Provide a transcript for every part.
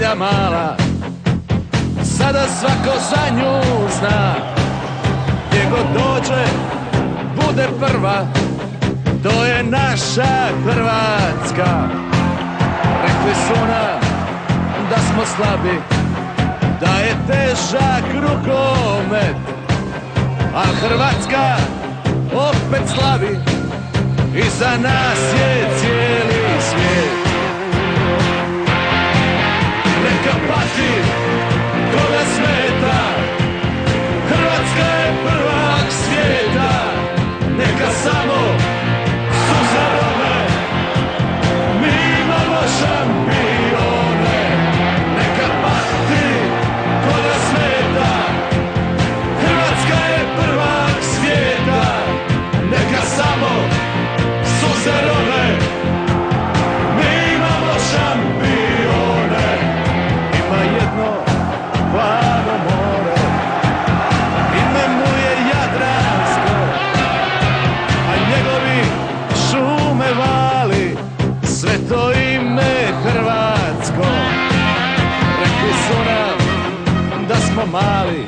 moja mala, sada svako za nju zna. Gdje god dođe, bude prva, to je naša Hrvatska. Rekli su nam da smo slabi, da je težak rukomet, a Hrvatska opet slavi i za nas je cijeli svijet. Neka pati koga smeta, Hrvatska je prvak svijeta. Neka samo suze rone, mi imamo šampione. Neka pati koga smeta, Hrvatska je prvak svijeta. Neka samo suze rone, mi imamo šampione. Ima jedno plavo more, ime mu je Jadransko, a njegovi šume vali, sve to ime Hrvatsko. Rekli su nam da smo mali,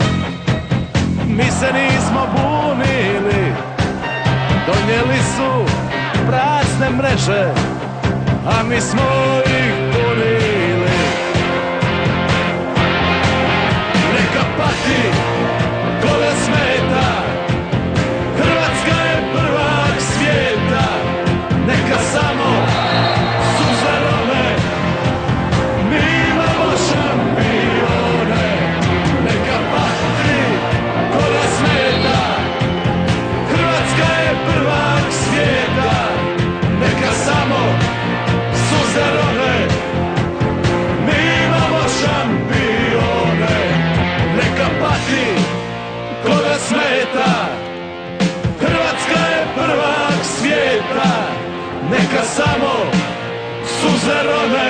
mi se nismo bunili, donijeli su prazne mreže, a mi smo ih punili. Neka pati koga smeta, Hrvatska je prvak svijeta. Neka samo suze rone, mi imamo šampione. Neka pati koga smeta, Hrvatska je prvak svijeta. Neka samo suze rone, mi imamo šampione. Neka pati koga smeta, Hrvatska je prvak svijeta. Neka samo suze rone,